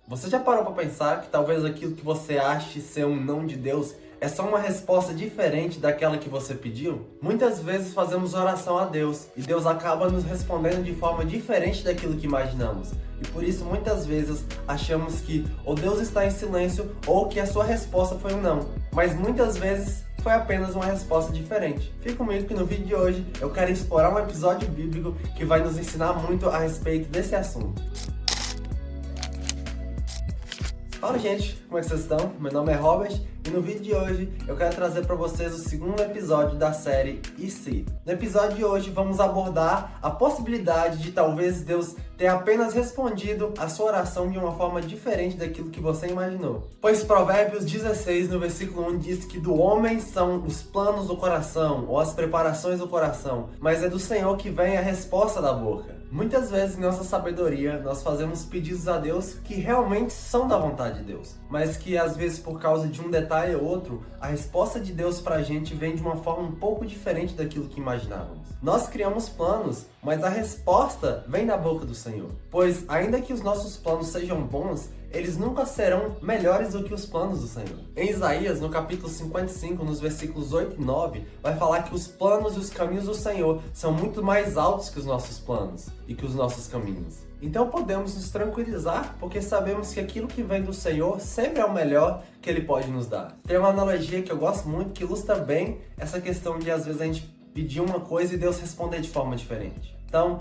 Você já parou para pensar que talvez aquilo que você ache ser um não de Deus é só uma resposta diferente daquela que você pediu? Muitas vezes fazemos oração a Deus e Deus acaba nos respondendo de forma diferente daquilo que imaginamos. E por isso muitas vezes achamos que ou Deus está em silêncio ou que a sua resposta foi um não. Mas muitas vezes foi apenas uma resposta diferente. Fica comigo que no vídeo de hoje eu quero explorar um episódio bíblico que vai nos ensinar muito a respeito desse assunto. Fala gente, como é que vocês estão? Meu nome é Robert e no vídeo de hoje eu quero trazer para vocês o segundo episódio da série E Se? No episódio de hoje vamos abordar a possibilidade de talvez Deus ter apenas respondido a sua oração de uma forma diferente daquilo que você imaginou. Pois Provérbios 16, no versículo 1, diz que do homem são os planos do coração ou as preparações do coração, mas é do Senhor que vem a resposta da boca. Muitas vezes em nossa sabedoria nós fazemos pedidos a Deus que realmente são da vontade de Deus, mas que às vezes por causa de um detalhe ou outro, a resposta de Deus pra gente vem de uma forma um pouco diferente daquilo que imaginávamos. Nós criamos planos, mas a resposta vem da boca do Senhor. Pois ainda que os nossos planos sejam bons, eles nunca serão melhores do que os planos do Senhor. Em Isaías, no capítulo 55, nos versículos 8 e 9, vai falar que os planos e os caminhos do Senhor são muito mais altos que os nossos planos e que os nossos caminhos. Então podemos nos tranquilizar, porque sabemos que aquilo que vem do Senhor sempre é o melhor que Ele pode nos dar. Tem uma analogia que eu gosto muito, que ilustra bem essa questão de às vezes a gente pedir uma coisa e Deus responder de forma diferente. Então,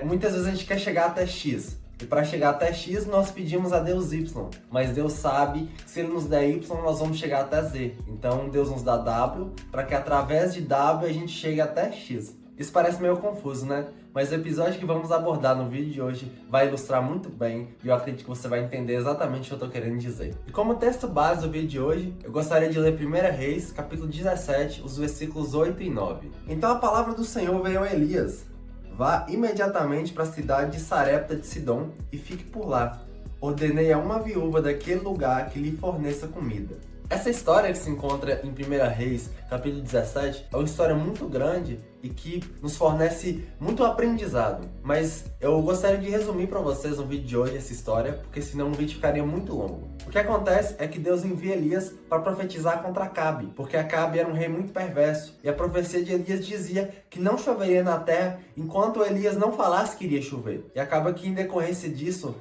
muitas vezes a gente quer chegar até X. E para chegar até X, nós pedimos a Deus Y. Mas Deus sabe que se Ele nos der Y, nós vamos chegar até Z. Então Deus nos dá W, para que através de W a gente chegue até X. Isso parece meio confuso, né? Mas o episódio que vamos abordar no vídeo de hoje vai ilustrar muito bem e eu acredito que você vai entender exatamente o que eu estou querendo dizer. E como texto base do vídeo de hoje, eu gostaria de ler 1 Reis, capítulo 17, os versículos 8 e 9. Então a palavra do Senhor veio a Elias: vá imediatamente para a cidade de Sarepta de Sidom e fique por lá. Ordenei a uma viúva daquele lugar que lhe forneça comida. Essa história que se encontra em 1 Reis, capítulo 17, é uma história muito grande e que nos fornece muito aprendizado. Mas eu gostaria de resumir para vocês no vídeo de hoje essa história, porque senão o vídeo ficaria muito longo. O que acontece é que Deus envia Elias para profetizar contra Acabe, porque Acabe era um rei muito perverso, e a profecia de Elias dizia que não choveria na terra enquanto Elias não falasse que iria chover. E acaba que em decorrência disso,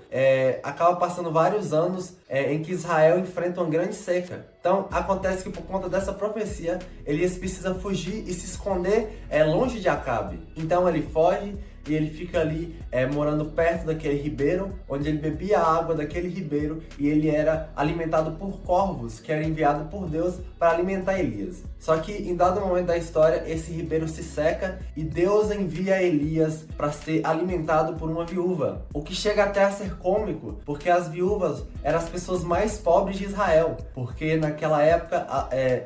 acaba passando vários anos em que Israel enfrenta uma grande seca. Então acontece que por conta dessa profecia, Elias precisa fugir e se esconder longe de Acabe. Então ele foge e ele fica ali morando perto daquele ribeiro, onde ele bebia a água daquele ribeiro e ele era alimentado por corvos, que era enviado por Deus para alimentar Elias. Só que em dado momento da história, esse ribeiro se seca e Deus envia Elias para ser alimentado por uma viúva. O que chega até a ser cômico, porque as viúvas eram as pessoas mais pobres de Israel, porque naquela época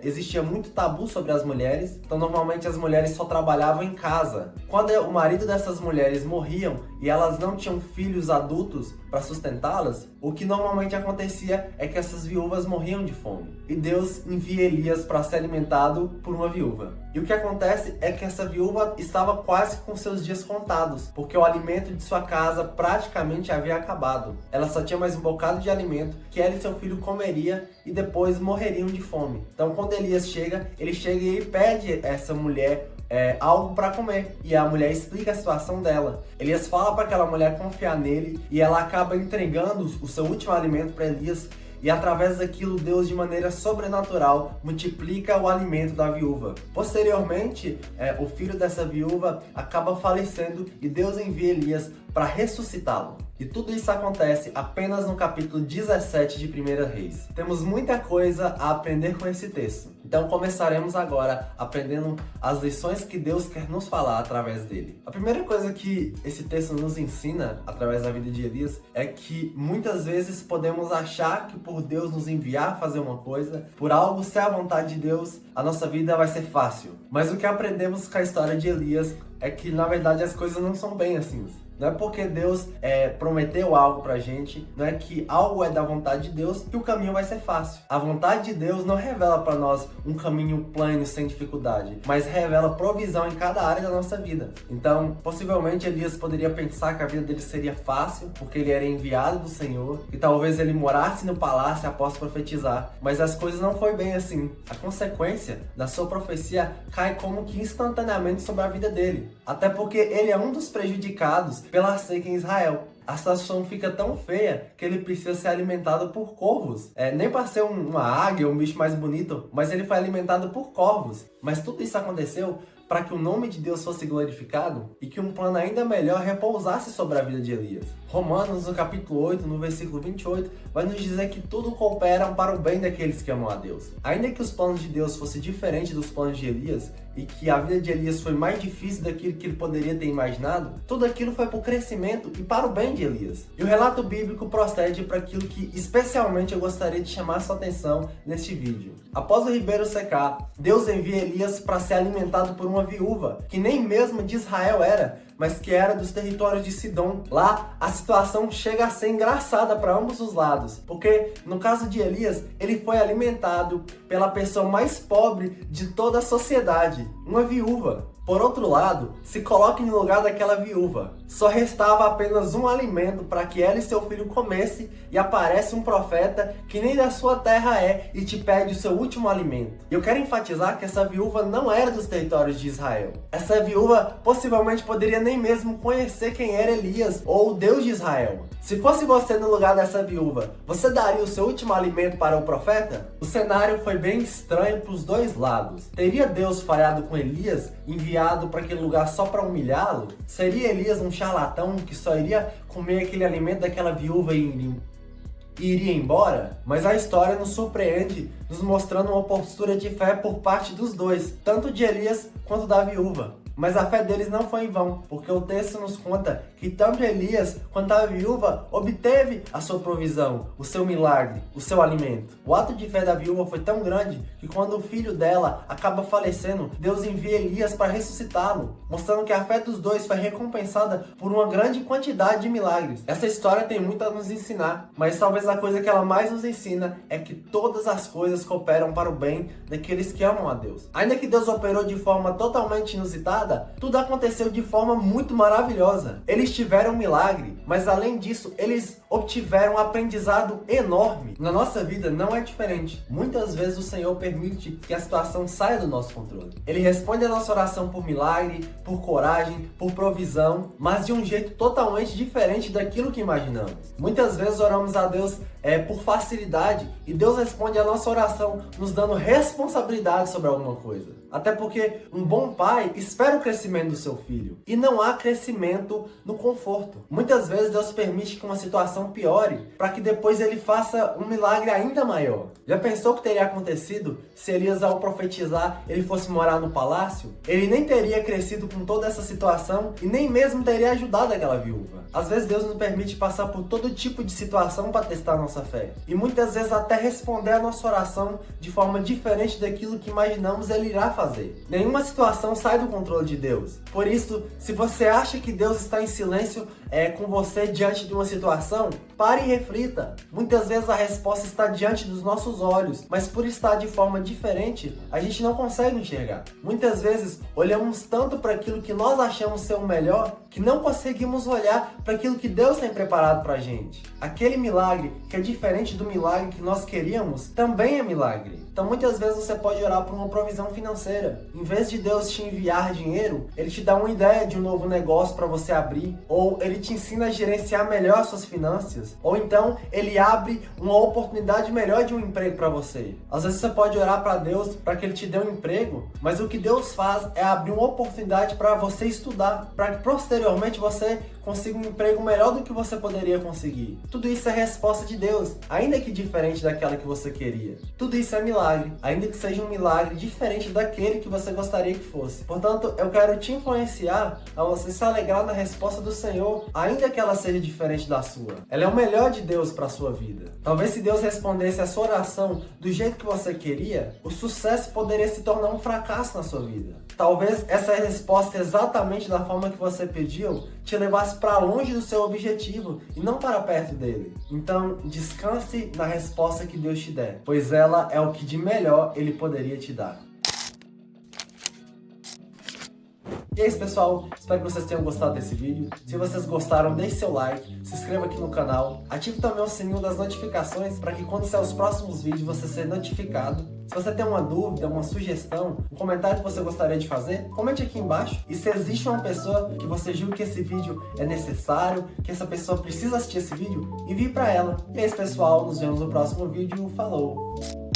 existia muito tabu sobre as mulheres, então normalmente as mulheres só trabalhavam em casa. Quando o marido dessas mulheres morriam e elas não tinham filhos adultos para sustentá-las, o que normalmente acontecia é que essas viúvas morriam de fome. E Deus envia Elias para ser alimentado por uma viúva. E o que acontece é que essa viúva estava quase com seus dias contados, porque o alimento de sua casa praticamente havia acabado. Ela só tinha mais um bocado de alimento que ela e seu filho comeria e depois morreriam de fome. Então quando Elias chega, ele chega e pede a essa mulher algo para comer, e a mulher explica a situação dela. Elias fala para aquela mulher confiar nele e ela acaba entregando o seu último alimento para Elias, e através daquilo Deus de maneira sobrenatural multiplica o alimento da viúva. Posteriormente, o filho dessa viúva acaba falecendo e Deus envia Elias para ressuscitá-lo. E tudo isso acontece apenas no capítulo 17 de 1 Reis. Temos muita coisa a aprender com esse texto. Então começaremos agora aprendendo as lições que Deus quer nos falar através dele. A primeira coisa que esse texto nos ensina através da vida de Elias é que muitas vezes podemos achar que por Deus nos enviar a fazer uma coisa, por algo ser a vontade de Deus, a nossa vida vai ser fácil. Mas o que aprendemos com a história de Elias é que na verdade as coisas não são bem assim. Não é porque Deus prometeu algo pra gente, não é que algo é da vontade de Deus que o caminho vai ser fácil. A vontade de Deus não revela para nós um caminho plano sem dificuldade, mas revela provisão em cada área da nossa vida. Então, possivelmente Elias poderia pensar que a vida dele seria fácil, porque ele era enviado do Senhor, e talvez ele morasse no palácio após profetizar, mas as coisas não foi bem assim. A consequência da sua profecia cai como que instantaneamente sobre a vida dele, até porque ele é um dos prejudicados pela seca em Israel. A situação fica tão feia que ele precisa ser alimentado por corvos. Nem para ser uma águia, um bicho mais bonito, mas ele foi alimentado por corvos. Mas tudo isso aconteceu para que o nome de Deus fosse glorificado e que um plano ainda melhor repousasse sobre a vida de Elias. Romanos, no capítulo 8, no versículo 28, vai nos dizer que tudo coopera para o bem daqueles que amam a Deus. Ainda que os planos de Deus fossem diferentes dos planos de Elias, e que a vida de Elias foi mais difícil daquilo que ele poderia ter imaginado, tudo aquilo foi para o crescimento e para o bem de Elias. E o relato bíblico procede para aquilo que especialmente eu gostaria de chamar a sua atenção neste vídeo. Após o ribeiro secar, Deus envia Elias para ser alimentado por uma viúva, que nem mesmo de Israel era, mas que era dos territórios de Sidom. Lá, a situação chega a ser engraçada para ambos os lados, porque no caso de Elias, ele foi alimentado pela pessoa mais pobre de toda a sociedade, uma viúva. Por outro lado, se coloque no lugar daquela viúva. Só restava apenas um alimento para que ela e seu filho comessem, e aparece um profeta que nem da sua terra é e te pede o seu último alimento. E eu quero enfatizar que essa viúva não era dos territórios de Israel. Essa viúva possivelmente poderia nem mesmo conhecer quem era Elias ou o Deus de Israel. Se fosse você no lugar dessa viúva, você daria o seu último alimento para o profeta? O cenário foi bem estranho para os dois lados. Teria Deus falhado com Elias, enviado para aquele lugar só para humilhá-lo? Seria Elias um charlatão que só iria comer aquele alimento daquela viúva e iria embora? Mas a história nos surpreende, nos mostrando uma postura de fé por parte dos dois, tanto de Elias quanto da viúva. Mas a fé deles não foi em vão, porque o texto nos conta que tanto Elias quanto a viúva obteve a sua provisão, o seu milagre, o seu alimento. O ato de fé da viúva foi tão grande que quando o filho dela acaba falecendo, Deus envia Elias para ressuscitá-lo, mostrando que a fé dos dois foi recompensada por uma grande quantidade de milagres. Essa história tem muito a nos ensinar, mas talvez a coisa que ela mais nos ensina é que todas as coisas cooperam para o bem daqueles que amam a Deus. Ainda que Deus operou de forma totalmente inusitada, tudo aconteceu de forma muito maravilhosa. Eles tiveram um milagre, mas além disso, eles obtiveram um aprendizado enorme. Na nossa vida não é diferente. Muitas vezes o Senhor permite que a situação saia do nosso controle. Ele responde a nossa oração por milagre, por coragem, por provisão, mas de um jeito totalmente diferente daquilo que imaginamos. Muitas vezes oramos a Deus por facilidade e Deus responde a nossa oração nos dando responsabilidade sobre alguma coisa. Até porque um bom pai espera o crescimento do seu filho e não há crescimento no conforto. Muitas vezes Deus permite que uma situação piore para que depois ele faça um milagre ainda maior. Já pensou o que teria acontecido se Elias, ao profetizar, ele fosse morar no palácio? Ele nem teria crescido com toda essa situação e nem mesmo teria ajudado aquela viúva. Às vezes Deus nos permite passar por todo tipo de situação para testar nossa fé. E muitas vezes até responder a nossa oração de forma diferente daquilo que imaginamos Ele irá fazer. Nenhuma situação sai do controle de Deus. Por isso, se você acha que Deus está em silêncio com você diante de uma situação, pare e reflita. Muitas vezes a resposta está diante dos nossos olhos, mas por estar de forma diferente, a gente não consegue enxergar. Muitas vezes olhamos tanto para aquilo que nós achamos ser o melhor, que não conseguimos olhar para aquilo que Deus tem preparado para a gente. Aquele milagre que é diferente do milagre que nós queríamos, também é milagre. Então muitas vezes você pode orar por uma provisão financeira. Em vez de Deus te enviar dinheiro, Ele te dá uma ideia de um novo negócio para você abrir, ou Ele te ensina a gerenciar melhor suas finanças, ou então Ele abre uma oportunidade melhor de um emprego para você. Às vezes você pode orar para Deus para que Ele te dê um emprego, mas o que Deus faz é abrir uma oportunidade para você estudar, para que posteriormente você consiga um emprego melhor do que você poderia conseguir. Tudo isso é resposta de Deus, ainda que diferente daquela que você queria. Tudo isso é milagre, ainda que seja um milagre diferente daquele que você gostaria que fosse. Portanto, eu quero te influenciar a você se alegrar na resposta do Senhor, ainda que ela seja diferente da sua. Ela é o melhor de Deus para a sua vida. Talvez se Deus respondesse a sua oração do jeito que você queria, o sucesso poderia se tornar um fracasso na sua vida. Talvez essa resposta exatamente da forma que você pediu te levasse para longe do seu objetivo e não para perto dele. Então, descanse na resposta que Deus te der, pois ela é o que de melhor Ele poderia te dar. E é isso, pessoal. Espero que vocês tenham gostado desse vídeo. Se vocês gostaram, deixe seu like, se inscreva aqui no canal, ative também o sininho das notificações para que quando sair os próximos vídeos você seja notificado. Se você tem uma dúvida, uma sugestão, um comentário que você gostaria de fazer, comente aqui embaixo. E se existe uma pessoa que você julga que esse vídeo é necessário, que essa pessoa precisa assistir esse vídeo, envie para ela. E é isso, pessoal. Nos vemos no próximo vídeo. Falou!